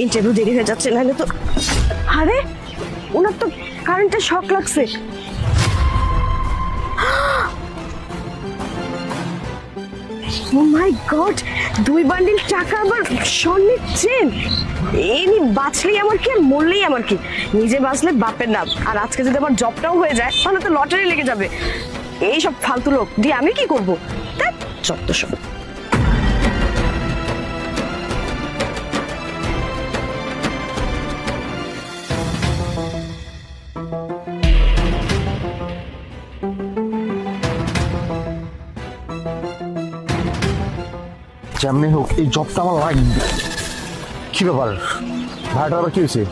Interview দেরি হয়ে যাচ্ছে, নাহলে তো। আরে ওনার তো কারেন্টের শক লাগছে। ও মাই গড, 2 বান্ডিল টাকা আবার স্বর্ণের চেন। এমনি বাঁচলেই আমার কি আর মরলেই আমার কি, নিজে বাঁচলে বাপের নাম। আর আজকে যদি আমার জবটাও হয়ে যায় তাহলে তো লটারি লেগে যাবে। এইসব ফালতু লোক দিয়ে আমি কি করবো? ধ্যাৎ, যত সব। যেমনি হোক এই জবটা আমার লাগবে। কি ব্যাপার, ভাইটা আবার কি হয়েছে?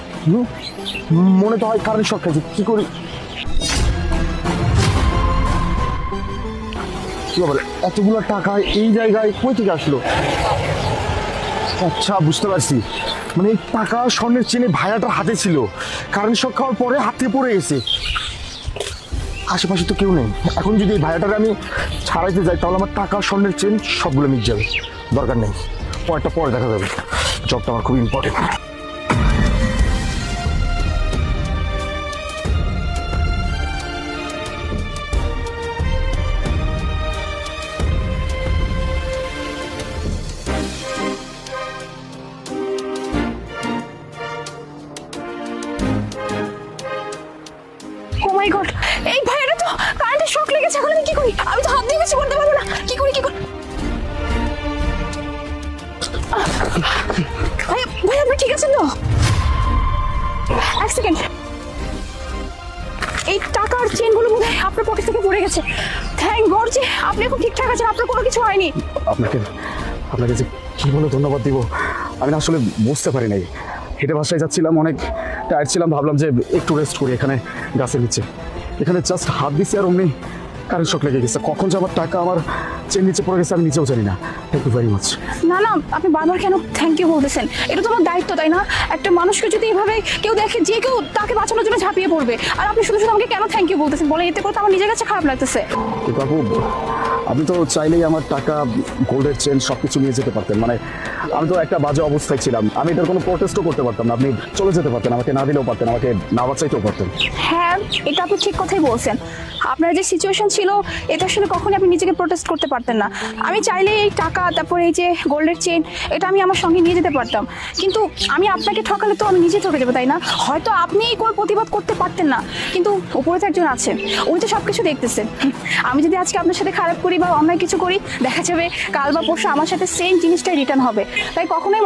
মনে তো হয় কারেন্ট শক খাইছে, কি করি? কি ব্যাপার, এতগুলো টাকা এই জায়গায় কই থেকে আসলো? আচ্ছা, বুঝতে পারছি, মানে এই টাকা স্বর্ণের চেনে ভাইয়াটার হাতে ছিল, কারেন্ট শক খাওয়ার পরে হাত থেকে পড়ে গেছে। আশেপাশে তো কেউ নেই, এখন যদি এই ভাইয়াটারে আমি ছাড়াইতে যাই তাহলে আমার টাকা স্বর্ণের চেন সবগুলো মিট যাবে। দরকার নেই, পরেরটা পরে দেখা যাবে। জবটা আমার খুব ইম্পর্টেন্ট। ও মাই গড, এই ভাইয়েরা তো কারেন্টের শক লেগেছে। এখন আমি কি করি? আমি তো হাত দিয়ে কিছু করতে পারবো না। কি করি? ভাই আপনি ঠিক আছেন তো? এক সেকেন্ড, এই টাকার চেনগুলো বোধ হয় আপনার পকেট থেকে পড়ে গেছে। থ্যাংক গড যে আপনি এখন ঠিকঠাক আছেন, আপনার কোনো কিছু হয়নি। আপনাকে যে কি বলে ধন্যবাদ দিব আমি না আসলে বুঝতে পারি নাই। হেঁটে বাসায় যাচ্ছিলাম, অনেক টায়ার্ড ছিলাম, ভাবলাম যে একটু রেস্ট করি এখানে গাছের নিচে। এখানে জাস্ট হাত দিচ্ছি আর অমনি কারেন্ট শক লেগে গেছে। কখন যে আমার টাকা আমার চেন নিচে পড়ে গেছে আমি নিজেও জানি না। Thank you very much. না আপনি বারবার কেন থ্যাংক ইউ বলতেছেন? এটা তো আমার দায়িত্ব, তাই না? একটা মানুষকে যদি এভাবে কেউ দেখে, যে কেউ তাকে বাঁচানোর জন্য ঝাঁপিয়ে পড়বে, আর আপনি শুধু আমাকে কেন থ্যাংক ইউ বলতেছেন বলে? এতে করে তো আমার নিজের কাছে খারাপ লাগতেছে। বাবু, আপনি তো চাইলেই আমার টাকা, গোল্ডের চেন সব কিছু নিয়ে যেতে পারতেন। মানে আমি তো একটা বাজে অবস্থায় ছিলাম, আমি এটার কোনো প্রোটেস্টও করতে পারতাম না। আপনি চলে যেতে পারতেন, আমাকে না দিলেও পারতেন, আমাকে না বাঁচাইতেও পারতেন। হ্যাঁ, এটা আপনি ঠিক কথাই বলছেন। আপনার যে সিচুয়েশন ছিল এটা আসলে কখনোই আপনি নিজেকে প্রোটেস্ট করতে পারতেন না। আমি চাইলে এই টাকা, তারপরে এই যে গোল্ডের চেন, এটা আমি আমার সঙ্গে নিয়ে যেতে পারতাম। কিন্তু আমি আপনাকে ঠকালে তো আমি নিজে ঠকে যাবো, তাই না? হয়তো আপনি কোনো প্রতিবাদ করতে পারতেন না, কিন্তু উপরে তো একজন আছেন, উনি তো সবকিছু দেখতেছেন। আমি যদি আজকে আপনার সাথে খারাপ করি বা অন্যায় কিছু করি, দেখা যাবে কাল বা পরশু আমার সাথে সেম জিনিসটাই রিটার্ন হবে। তাই কখনোই